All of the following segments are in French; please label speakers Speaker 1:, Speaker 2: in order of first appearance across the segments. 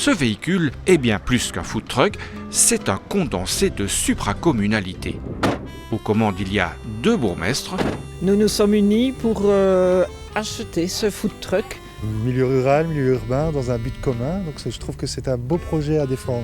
Speaker 1: Ce véhicule est bien plus qu'un food truck, c'est un condensé de supracommunalité. Aux commandes, il y a 2 bourgmestres.
Speaker 2: Nous nous sommes unis pour acheter ce food truck.
Speaker 3: Milieu rural, milieu urbain, dans un but commun. Donc je trouve que c'est un beau projet à défendre.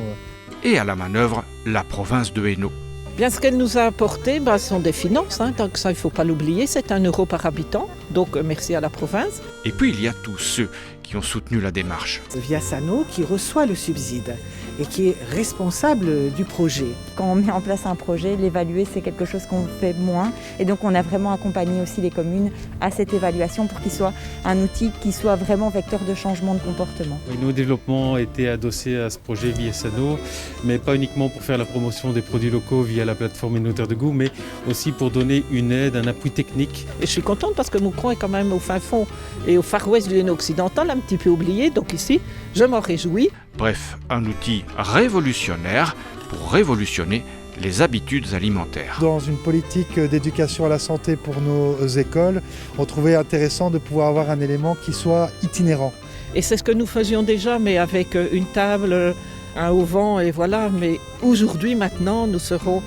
Speaker 1: Et à la manœuvre, la province de Hainaut.
Speaker 2: Bien, ce qu'elle nous a apporté, ce sont des finances, donc ça il ne faut pas l'oublier, c'est 1 euro par habitant, donc merci à la province.
Speaker 1: Et puis il y a tous ceux qui ont soutenu la démarche.
Speaker 4: Viasano qui reçoit le subside et qui est responsable du projet.
Speaker 5: Quand on met en place un projet, l'évaluer c'est quelque chose qu'on fait moins et donc on a vraiment accompagné aussi les communes à cette évaluation pour qu'il soit un outil qui soit vraiment vecteur de changement de comportement.
Speaker 6: Nos développements étaient adossés à ce projet Viasano, mais pas uniquement pour faire la promotion des produits locaux via la plateforme Innoter de goût, mais aussi pour donner une aide, un appui technique.
Speaker 2: Et je suis contente parce que Moucron est quand même au fin fond et au far ouest du Hainaut occidental, un petit peu oublié, donc ici je m'en réjouis.
Speaker 1: Bref, un outil révolutionnaire pour révolutionner les habitudes alimentaires.
Speaker 3: Dans une politique d'éducation à la santé pour nos écoles, on trouvait intéressant de pouvoir avoir un élément qui soit itinérant.
Speaker 2: Et c'est ce que nous faisions déjà, mais avec une table, un auvent et voilà. Mais aujourd'hui, maintenant, nous serons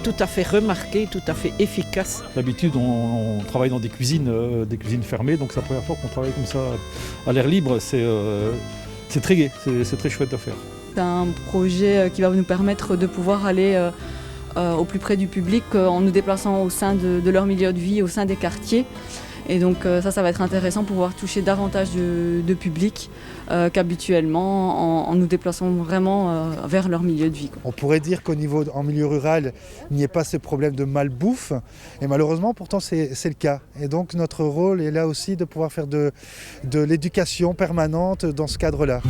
Speaker 2: tout à fait remarqués, tout à fait efficaces.
Speaker 7: D'habitude, on travaille dans des cuisines fermées, donc c'est la première fois qu'on travaille comme ça à l'air libre. C'est très gai, c'est très chouette à faire.
Speaker 8: C'est un projet qui va nous permettre de pouvoir aller au plus près du public en nous déplaçant au sein de leur milieu de vie, au sein des quartiers. Et donc ça va être intéressant pour pouvoir toucher davantage de public qu'habituellement en nous déplaçant vraiment vers leur milieu de vie.
Speaker 3: On pourrait dire en milieu rural, il n'y ait pas ce problème de malbouffe. Et malheureusement, pourtant, c'est le cas. Et donc notre rôle est là aussi de pouvoir faire de l'éducation permanente dans ce cadre-là.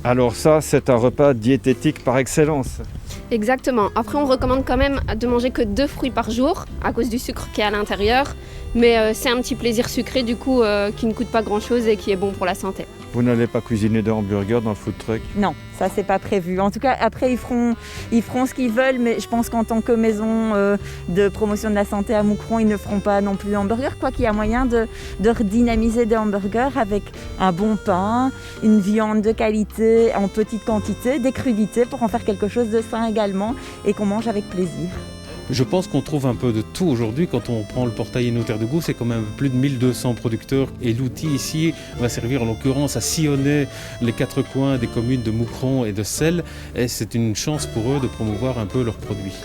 Speaker 9: Alors ça, c'est un repas diététique par excellence.
Speaker 10: Exactement. Après, on recommande quand même de manger que 2 fruits par jour à cause du sucre qui est à l'intérieur. Mais c'est un petit plaisir sucré du coup qui ne coûte pas grand-chose et qui est bon pour la santé.
Speaker 9: Vous n'allez pas cuisiner de hamburgers dans le food truck?
Speaker 5: Non, ça c'est pas prévu. En tout cas, après ils feront ce qu'ils veulent, mais je pense qu'en tant que maison de promotion de la santé à Moucron, ils ne feront pas non plus de hamburgers. Quoi qu'il y a moyen de redynamiser des hamburgers avec un bon pain, une viande de qualité en petite quantité, des crudités pour en faire quelque chose de sain également et qu'on mange avec plaisir.
Speaker 6: Je pense qu'on trouve un peu de tout aujourd'hui. Quand on prend le portail Innoter de goût, c'est quand même plus de 1200 producteurs. Et l'outil ici va servir en l'occurrence à sillonner les 4 coins des communes de Moucron et de Selles. Et c'est une chance pour eux de promouvoir un peu leurs produits.